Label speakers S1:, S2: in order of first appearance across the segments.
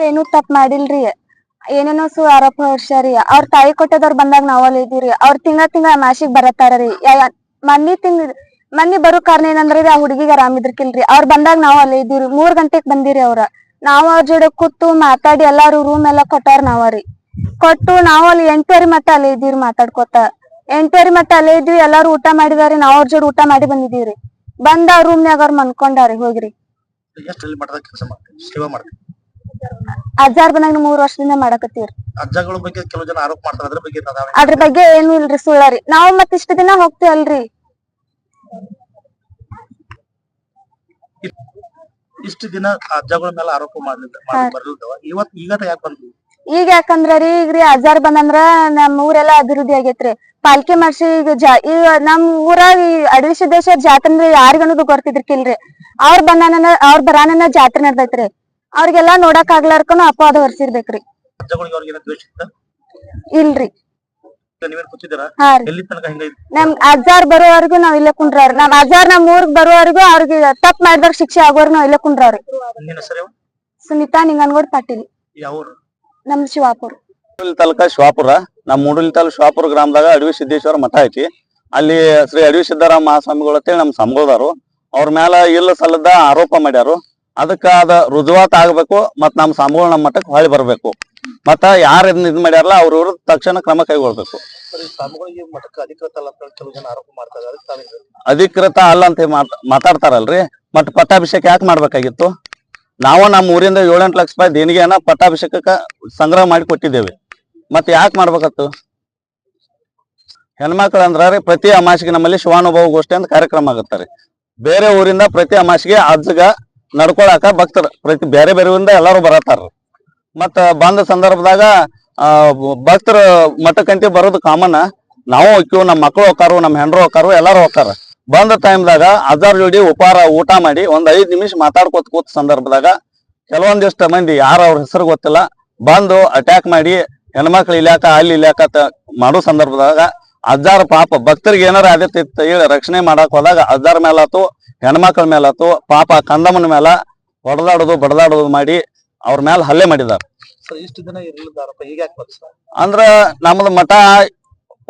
S1: ಏನು ತಪ್ಪ ಮಾಡಿಲ್ರಿ, ಏನೇನೋ ಆರೋಪ ಹೊರ್ಸ್ಯಾರಿ. ಅವ್ರ ತಾಯಿ ಕೊಟ್ಟದವ್ರ ಬಂದಾಗ ನಾವಲ್ಲಿ ಇದೀವ್ರಿ. ಅವ್ರ ತಿಂಗಳ ಮಾಸಿಗ್ ಬರತಾರ್ರಿ. ಮನ್ನಿ ಬರೋ ಕಾರಣ ಏನಂದ್ರಿ, ಆ ಹುಡುಗಿಗೆ ಆರಾಮಿದ್ರಕಿಲ್ರಿ. ಅವ್ರ ಬಂದಾಗ ನಾವ್ ಅಲ್ಲೇ ಇದೀವ್ರಿ. 3 ಗಂಟೆಗ್ ಬಂದಿರಿ ಅವ್ರ. ನಾವ್ ಅವ್ರ ಜೋಡಿ ಕೂತು ಮಾತಾಡಿ ಎಲ್ಲಾರು ರೂಮ್ ಎಲ್ಲಾ ಕೊಟ್ಟಾರ. ನಾವ್ರಿ ಕೊಟ್ಟು ನಾವ್ ಅಲ್ಲಿ 8:30 ಮಟ್ಟ ಅಲ್ಲೇ ಇದೀವ್ರಿ ಮಾತಾಡ್ಕೊತ. 8:30 ಮಟ್ಟ ಅಲ್ಲೇ ಇದ್ವಿ. ಎಲ್ಲಾರು ಊಟ ಮಾಡಿದಾರಿ. ನಾವ್ ಅವ್ರ ಜೋಡಿ ಊಟ ಮಾಡಿ ಬಂದಿದೀವ್ರಿ. ಬಂದ ಅವ್ರ ರೂಮ್ನ್ಯಾಗ ಅವ್ರ ಮನ್ಕೊಂಡಾರಿ ಹೋಗ್ರಿ. ಅಜ್ಜಾರ್ ಬಂದಾಗ 3 ವರ್ಷದಿಂದ ಮಾಡಕತ್ತೀವ್ರಿ.
S2: ಅಜ್ಜಗಳ ಬಗ್ಗೆ ಕೆಲವು ಜನ ಆರೋಪ ಮಾಡ್ತಾರೆ,
S1: ಅದ್ರ ಬಗ್ಗೆ ಏನು ಇಲ್ರಿ, ಸುಳ್ಳಾರಿ. ನಾವ್ ಮತ್ ಇಷ್ಟ ದಿನ ಹೋಗ್ತೀವಲ್ರಿ.
S2: ಇಷ್ಟು ದಿನ ಅಜ್ಜಗಳ ಮೇಲೆ ಆರೋಪ ಬರ್ಲಿಲ್ದವ, ಈಗ ಯಾಕೆ ಬಂದ್ವಿ?
S1: ಈಗ ಯಾಕಂದ್ರಿ, ಈಗ್ರಿ ಅಜ್ಜಾರ್ ಬಂದಂದ್ರ ನಮ್ ಊರೆಲ್ಲಾ ಅಭಿವೃದ್ಧಿ ಆಗೇತ್ರಿ. ಪಾಲ್ಕಿ ಮಾಡ್ಸಿ ಈಗ ನಮ್ ಊರಾಗ ಅಡವಿ ಸಿದ್ದೇಶ್ವರ ಜಾತ್ರೆ ಅಂದ್ರೆ ಯಾರಿಗನ್ನೋದು ಗೊತ್ತಿದ್ರಿಕಿಲ್ರಿ. ಅವ್ರ ಬರಾನ ಜಾತ್ರೆ ನಡ್ದೈತ್ರಿ. ಅವ್ರಿಗೆಲ್ಲಾ ನೋಡಕ್ ಆಗ್ಲಾರ್ಕನು ಅಪವಾದ ಹೊರ್ಸಿರ್ಬೇಕ್ರಿ. ಇಲ್ರಿ. ನಮ್ ಅಜ್ಜಾರ್ ಬರೋವರೆಗೂ ನಾವ್ ಇಲ್ಲೇ ಕುಂಡ್ರವ್ರಿ. ನಮ್ ಅಜ್ಜಾರ್ ನಮ್ ಊರ್ಗ್ ಬರೋವರೆಗೂ ಅವ್ರಿಗೆ ತಪ್ಪ ಮಾಡಿದ್ರ ಶಿಕ್ಷೆ ಆಗೋರ್ಗು ನಾವ್ ಇಲ್ಲೇ ಕುಂಡ್ರವ್ರಿ. ಸುನೀತಾ ನಿಂಗನಗೌಡ ಪಾಟೀಲ್, ನಮ್ ಶಿವಾಪುರ
S3: ತಾಲೂಕಾ ಶಿವಾಪುರ. ನಮ್ ಮೂಡಲಿ ತಾಲೂಕು ಶಿವಾಪುರ ಗ್ರಾಮದಾಗ ಅಡವಿ ಸಿದ್ದೇಶ್ವರ ಮಠ ಐತಿ. ಅಲ್ಲಿ ಶ್ರೀ ಅಡವಿ ಸಿದ್ದರಾಮ ಮಹಾಸ್ವಾಮಿಗಳು ಅಂತೇಳಿ ನಮ್ ಸಂಬೋದಾರು. ಅವ್ರ ಮ್ಯಾಲ ಇಲ್ಲ ಸಲ್ಲದ ಆರೋಪ ಮಾಡ್ಯಾರು. ಅದಕ್ಕ ಅದ ರುಜುವಾತ್ ಆಗ್ಬೇಕು, ಮತ್ ನಮ್ ಸ್ವಾಮಿಗಳು ನಮ್ ಮಠಕ್ಕೆ ಹೊಳಿ ಬರ್ಬೇಕು. ಮತ್ತ ಯಾರ ಇದ್ ಮಾಡ್ಯಾರಲ್ಲ ಅವ್ರ ತಕ್ಷಣ ಕ್ರಮ ಕೈಗೊಳ್ಬೇಕು. ಅಧಿಕೃತ ಅಲ್ಲ ಅಂತ ಮಾತಾಡ್ತಾರಲ್ರಿ. ಮತ್ ಪಟ್ಟಾಭಿಷೇಕ ಯಾಕೆ ಮಾಡ್ಬೇಕಾಗಿತ್ತು? ನಾವು ನಮ್ಮ ಊರಿಂದ 7-8 ಲಕ್ಷ ರೂಪಾಯಿ ದೇಣಿಗೆಯನ್ನ ಪಟ್ಟಾಭಿಷೇಕಕ್ಕ ಸಂಗ್ರಹ ಮಾಡಿ ಕೊಟ್ಟಿದ್ದೇವೆ. ಮತ್ತೆ ಯಾಕೆ ಮಾಡ್ಬೇಕತ್ತು? ಹೆಣ್ಮಕ್ಳು ಅಂದ್ರಿ ಪ್ರತಿ ಅಮಾಸಿಗೆ ನಮ್ಮಲ್ಲಿ ಶಿವಾನುಭವ ಗೋಷ್ಠಿ ಅಂತ ಕಾರ್ಯಕ್ರಮ ಆಗತ್ತಾರೆ. ಬೇರೆ ಊರಿಂದ ಪ್ರತಿ ಅಮಾಸಿಗೆ ಅಜ್ಜಗ ನಡ್ಕೊಳಕ ಭಕ್ತರು ಬೇರೆ ಬೇರೆ ಊರಿಂದ ಎಲ್ಲಾರು ಬರತಾರ. ಮತ್ತ ಬಂದ ಸಂದರ್ಭದಾಗ ಭಕ್ತರು ಮಠಕ್ಕಂತಿ ಬರೋದು ಕಾಮನ್. ನಾವು ಹೋಗ್ತೀವಿ, ನಮ್ಮ ಮಕ್ಕಳು ಹೋಗ್ತಾರು, ನಮ್ಮ ಹೆಂಡ್ರು ಹೋಗ್ತಾರು, ಎಲ್ಲಾರು ಹೋಗ್ತಾರ. ಬಂದ ಟೈಮ್ದಾಗ ಅಜ್ಜಾರ್ ಜೋಡಿ ಉಪಹಾರ ಊಟ ಮಾಡಿ ಒಂದ್ 5 ನಿಮಿಷ ಮಾತಾಡ್ಕೋತ ಕೂತ ಸಂದರ್ಭದಾಗ ಕೆಲವೊಂದಿಷ್ಟ ಮಂದಿ ಯಾರ ಅವ್ರ ಹೆಸರು ಗೊತ್ತಿಲ್ಲ ಬಂದು ಅಟ್ಯಾಕ್ ಮಾಡಿ ಹೆಣ್ಮಕ್ಳು ಇಲ್ಯಾಕ ಅಲ್ಲಿ ಇಲ್ಯಾಕ ಮಾಡೋ ಸಂದರ್ಭದಾಗ ಅಜ್ಜಾರ ಪಾಪ ಭಕ್ತರಿಗೆ ಏನಾರ ಆದಿತ್ತ ಹೇಳಿ ರಕ್ಷಣೆ ಮಾಡಕ್ ಹೋದಾಗ ಅಜ್ಜಾರ ಮೇಲಾತು, ಹೆಣ್ಮಕ್ಳ ಮೇಲಾತು, ಪಾಪ ಕಂದಮ್ಮನ ಮೇಲ ಹೊಡೆದಾಡೋದು ಬಡದಾಡೋದು ಮಾಡಿ ಅವ್ರ ಮೇಲೆ ಹಲ್ಲೆ ಮಾಡಿದಾರ. ಅಂದ್ರ ನಮ್ದು ಮಠ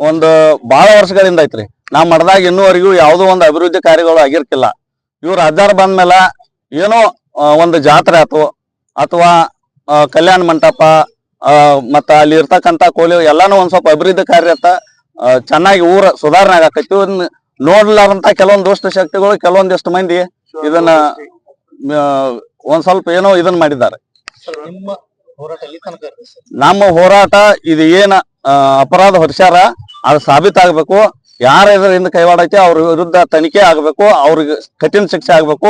S3: ಒಂದು ಬಹಳ ವರ್ಷಗಳಿಂದ ಐತ್ರಿ. ನಾವ್ ಮಠದಾಗ ಇನ್ನೂವರೆಗೂ ಯಾವ್ದೋ ಒಂದು ಅಭಿವೃದ್ಧಿ ಕಾರ್ಯಗಳು ಆಗಿರ್ಕಿಲ್ಲ. ಇವ್ರ ಅಜ್ಜಾರ್ ಬಂದ್ಮೇಲೆ ಏನೋ ಒಂದು ಜಾತ್ರೆ ಆತು ಅಥವಾ ಕಲ್ಯಾಣ ಮಂಟಪ ಮತ್ತ ಅಲ್ಲಿ ಇರ್ತಕ್ಕಂತ ಕೋಲಿ ಎಲ್ಲಾನು ಒಂದ್ ಸ್ವಲ್ಪ ಅಭಿವೃದ್ಧಿ ಕಾರ್ಯ ಚೆನ್ನಾಗಿ ಊರ ಸುಧಾರಣೆ ಆಗಾಕೈತಿ. ನೋಡ್ಲಾರಂತ ಕೆಲವೊಂದು ದುಷ್ಟ ಶಕ್ತಿಗಳು ಕೆಲವೊಂದಿಷ್ಟು ಮಂದಿ ಇದನ್ನ ಒಂದ್ ಸ್ವಲ್ಪ ಏನೋ ಇದನ್ನ ಮಾಡಿದ್ದಾರೆ. ನಮ್ಮ ಹೋರಾಟ ಇದು ಏನ ಅಪರಾಧ ಹೊರಸ್ಯಾರ ಅದು ಸಾಬೀತಾಗಬೇಕು. ಯಾರ ಇದರಿಂದ ಕೈವಾಡ ಐತಿ ಅವ್ರ ವಿರುದ್ಧ ತನಿಖೆ ಆಗ್ಬೇಕು, ಅವ್ರಿಗೆ ಕಠಿಣ ಶಿಕ್ಷೆ ಆಗ್ಬೇಕು.